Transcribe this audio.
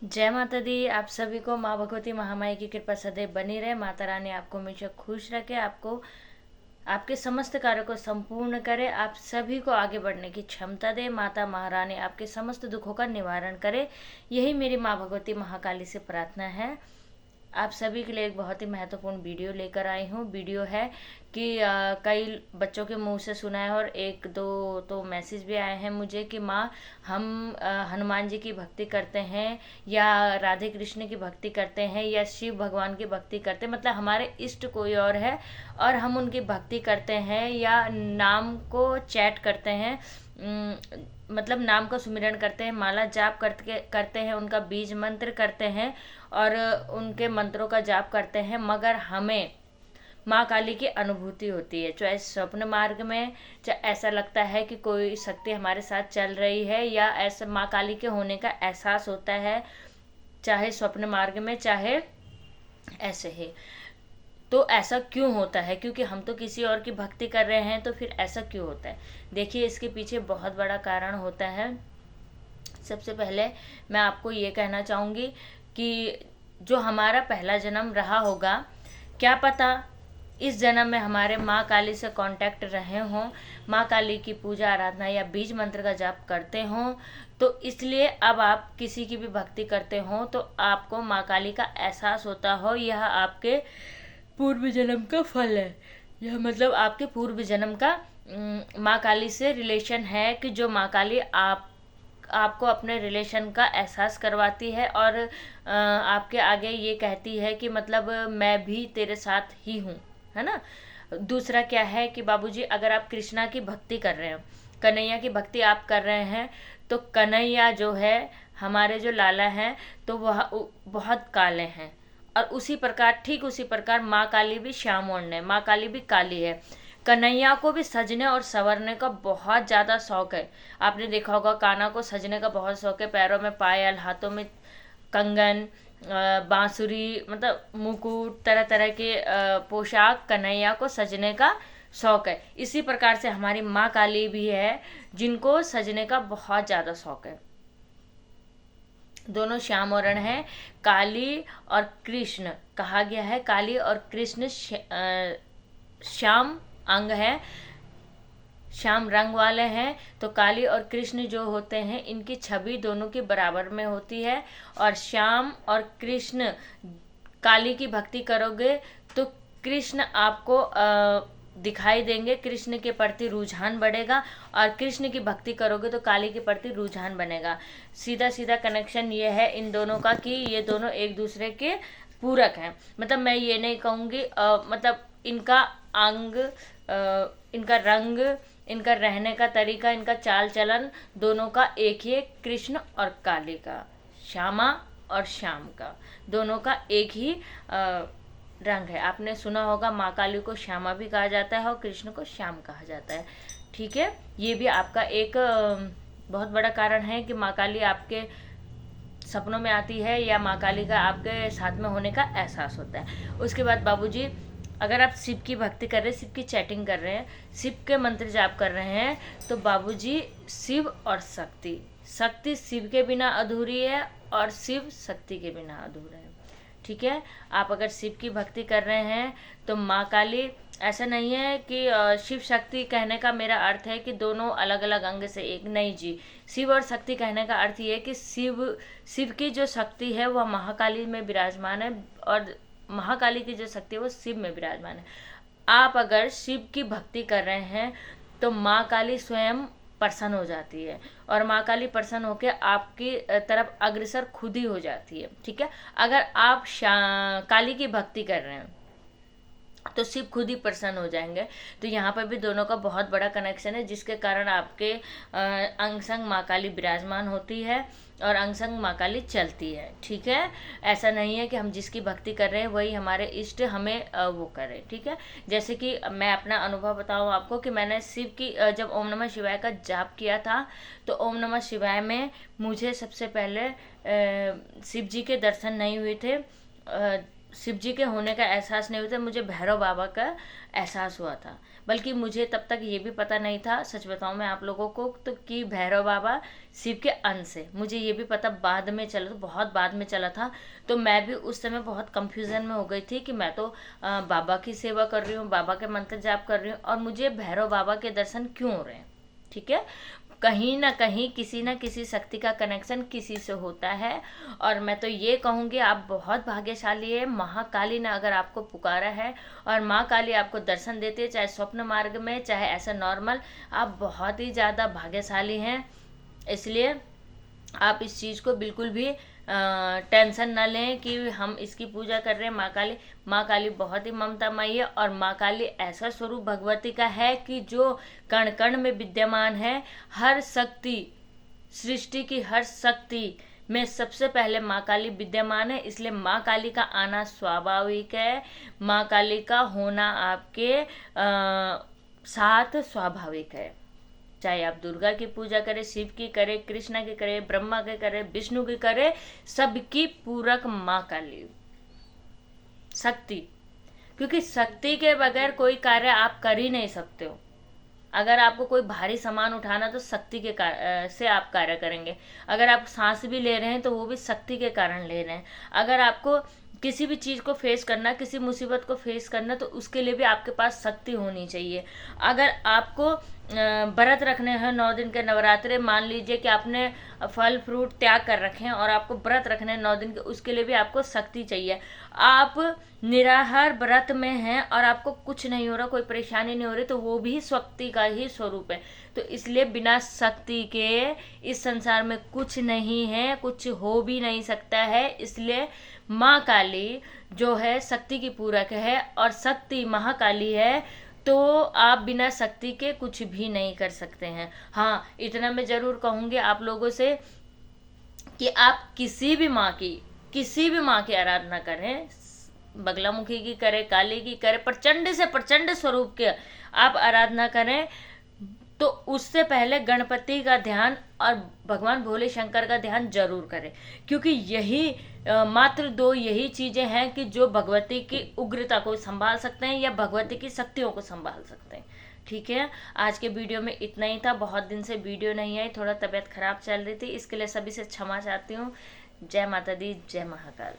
जय माता दी। आप सभी को माँ भगवती महामाई की कृपा सदैव बनी रहे। माता रानी आपको हमेशा खुश रखे, आपको आपके समस्त कार्यों को संपूर्ण करे, आप सभी को आगे बढ़ने की क्षमता दे। माता महारानी आपके समस्त दुखों का निवारण करे, यही मेरी माँ भगवती महाकाली से प्रार्थना है। आप सभी के लिए एक बहुत ही महत्वपूर्ण वीडियो लेकर आई हूँ। वीडियो है कि कई बच्चों के मुंह से सुना है और एक दो तो मैसेज भी आए हैं मुझे कि माँ हम हनुमान जी की भक्ति करते हैं या राधे कृष्ण की भक्ति करते हैं या शिव भगवान की भक्ति करते हैं, मतलब हमारे इष्ट कोई और है और हम उनकी भक्ति करते हैं या नाम को चैट करते हैं, मतलब नाम का सुमिरन करते हैं, माला जाप करते हैं, उनका बीज मंत्र करते हैं और उनके मंत्रों का जाप करते हैं, मगर हमें माँ काली की अनुभूति होती है। चाहे स्वप्न मार्ग में, चाहे ऐसा लगता है कि कोई शक्ति हमारे साथ चल रही है या ऐसा माँ काली के होने का एहसास होता है, चाहे स्वप्न मार्ग में चाहे ऐसे ही। तो ऐसा क्यों होता है? क्योंकि हम तो किसी और की भक्ति कर रहे हैं, तो फिर ऐसा क्यों होता है? देखिए, इसके पीछे बहुत बड़ा कारण होता है। सबसे पहले मैं आपको ये कहना चाहूँगी कि जो हमारा पहला जन्म रहा होगा, क्या पता इस जन्म में हमारे माँ काली से कांटेक्ट रहे हों, माँ काली की पूजा आराधना या बीज मंत्र का जाप करते हों, तो इसलिए अब आप किसी की भी भक्ति करते हो तो आपको माँ काली का एहसास होता हो। यह आपके पूर्व जन्म का फल है। यह मतलब आपके पूर्व जन्म का माँ काली से रिलेशन है कि जो माँ काली आपको अपने रिलेशन का एहसास करवाती है और आपके आगे ये कहती है कि मतलब मैं भी तेरे साथ ही हूँ, है ना। दूसरा क्या है कि बाबूजी, अगर आप कृष्णा की भक्ति कर रहे हो, कन्हैया की भक्ति आप कर रहे हैं, तो कन्हैया जो है, हमारे जो लाला हैं, तो वह बहुत काले हैं और उसी प्रकार, ठीक उसी प्रकार माँ काली भी श्याम वर्ण है, माँ काली भी काली है। कन्हैया को भी सजने और संवरने का बहुत ज़्यादा शौक है। आपने देखा होगा, कान्हा को सजने का बहुत शौक है, पैरों में पायल, हाथों में कंगन, बांसुरी, मतलब मुकुट, तरह तरह के पोशाक, कन्हैया को सजने का शौक है। इसी प्रकार से हमारी माँ काली भी है, जिनको सजने का बहुत ज़्यादा शौक है। दोनों श्याम वर्ण है। काली और कृष्ण कहा गया है, काली और कृष्ण श्याम अंग है, श्याम रंग वाले हैं। तो काली और कृष्ण जो होते हैं, इनकी छवि दोनों की बराबर में होती है। और श्याम और कृष्ण, काली की भक्ति करोगे तो कृष्ण आपको दिखाई देंगे, कृष्ण के प्रति रुझान बढ़ेगा, और कृष्ण की भक्ति करोगे तो काली के प्रति रुझान बनेगा। सीधा सीधा कनेक्शन ये है इन दोनों का कि ये दोनों एक दूसरे के पूरक हैं। मतलब मैं ये नहीं कहूँगी, मतलब इनका अंग, इनका रंग, इनका रहने का तरीका, इनका चाल चलन, दोनों का एक ही है। कृष्ण और काली का, श्यामा और श्याम का, दोनों का एक ही रंग है। आपने सुना होगा, माँ काली को श्यामा भी कहा जाता है और कृष्ण को श्याम कहा जाता है। ठीक है, ये भी आपका एक बहुत बड़ा कारण है कि माँ काली आपके सपनों में आती है या माँ काली का आपके साथ में होने का एहसास होता है। उसके बाद बाबूजी, अगर आप शिव की भक्ति कर रहे हैं, शिव की चैटिंग कर रहे हैं, शिव के मंत्र जाप कर रहे हैं, तो बाबूजी शिव और शक्ति, शक्ति शिव के बिना अधूरी है और शिव शक्ति के बिना अधूरा है। ठीक है, आप अगर शिव की भक्ति कर रहे हैं तो माँ काली, ऐसा नहीं है कि शिव शक्ति कहने का मेरा अर्थ है कि दोनों अलग अलग अंग से एक, नहीं जी। शिव और शक्ति कहने का अर्थ ये है कि शिव की जो शक्ति है वह महाकाली में विराजमान है और महाकाली की जो शक्ति है वो शिव में विराजमान है। आप अगर शिव की भक्ति कर रहे हैं तो माँ काली स्वयं प्रसन्न हो जाती है और माँ काली प्रसन्न होकर आपकी तरफ अग्रसर खुद ही हो जाती है। ठीक है, अगर आप काली की भक्ति कर रहे हैं तो शिव खुद ही प्रसन्न हो जाएंगे। तो यहाँ पर भी दोनों का बहुत बड़ा कनेक्शन है, जिसके कारण आपके अंग संग माँ काली विराजमान होती है और अंग संग माँ काली चलती है। ठीक है, ऐसा नहीं है कि हम जिसकी भक्ति कर रहे हैं वही हमारे इष्ट हमें वो करें। ठीक है, जैसे कि मैं अपना अनुभव बताऊँ आपको कि मैंने शिव की जब ओम नमः शिवाय का जाप किया था, तो ओम नमः शिवाय में मुझे सबसे पहले शिव जी के दर्शन नहीं हुए थे। शिव जी के होने का एहसास नहीं हुआ था, मुझे भैरव बाबा का एहसास हुआ था। बल्कि मुझे तब तक ये भी पता नहीं था, सच बताऊं मैं आप लोगों को, तो कि भैरव बाबा शिव के अंश है। मुझे ये भी पता बाद में चला, तो बहुत बाद में चला था। तो मैं भी उस समय बहुत कंफ्यूजन में हो गई थी कि मैं तो बाबा की सेवा कर रही हूँ, बाबा के मंत्र जाप कर रही हूँ, और मुझे भैरव बाबा के दर्शन क्यों हो रहे हैं। ठीक है, कहीं ना कहीं किसी ना किसी शक्ति का कनेक्शन किसी से होता है। और मैं तो ये कहूँगी आप बहुत भाग्यशाली है, महाकाली ने अगर आपको पुकारा है और माँ काली आपको दर्शन देती है, चाहे स्वप्न मार्ग में चाहे ऐसा नॉर्मल, आप बहुत ही ज़्यादा भाग्यशाली हैं। इसलिए आप इस चीज़ को बिल्कुल भी टेंशन ना लें कि हम इसकी पूजा कर रहे हैं। माँ काली बहुत ही ममतामयी है, और माँ काली ऐसा स्वरूप भगवती का है कि जो कण कण में विद्यमान है। हर शक्ति, सृष्टि की हर शक्ति में सबसे पहले माँ काली विद्यमान है, इसलिए माँ काली का आना स्वाभाविक है। माँ काली का होना आपके साथ स्वाभाविक है। चाहे आप दुर्गा की पूजा करें, शिव की करें, कृष्णा की करें, ब्रह्मा की करें, विष्णु की करें, सबकी पूरक माँ काली शक्ति। क्योंकि शक्ति के बगैर कोई कार्य आप कर ही नहीं सकते हो। अगर आपको कोई भारी सामान उठाना तो शक्ति के से आप कार्य करेंगे। अगर आप सांस भी ले रहे हैं तो वो भी शक्ति के कारण ले रहे हैं। अगर आपको किसी भी चीज़ को फेस करना, किसी मुसीबत को फेस करना, तो उसके लिए भी आपके पास शक्ति होनी चाहिए। अगर आपको व्रत रखने हैं 9 दिन के नवरात्रे, मान लीजिए कि आपने फल फ्रूट त्याग कर रखे हैं और आपको व्रत रखने हैं 9 दिन के, उसके लिए भी आपको शक्ति चाहिए। आप निराहार व्रत में हैं और आपको कुछ नहीं हो रहा, कोई परेशानी नहीं हो रही, तो वो भी शक्ति का ही स्वरूप है। तो इसलिए बिना शक्ति के इस संसार में कुछ नहीं है, कुछ हो भी नहीं सकता है। इसलिए माँ काली जो है शक्ति की पूरक है, और शक्ति महाकाली है, तो आप बिना शक्ति के कुछ भी नहीं कर सकते हैं। हाँ, इतना मैं ज़रूर कहूँगी आप लोगों से कि आप किसी भी माँ की आराधना करें, बगलामुखी की करें, काली की करें, प्रचंड से प्रचंड स्वरूप के आप आराधना करें, तो उससे पहले गणपति का ध्यान और भगवान भोले शंकर का ध्यान जरूर करें। क्योंकि यही मात्र 2 यही चीज़ें हैं कि जो भगवती की उग्रता को संभाल सकते हैं या भगवती की शक्तियों को संभाल सकते हैं। ठीक है, आज के वीडियो में इतना ही था। बहुत दिन से वीडियो नहीं आई, थोड़ा तबीयत खराब चल रही थी, इसके लिए सभी से क्षमा चाहती हूँ। जय माता दी, जय महाकाल।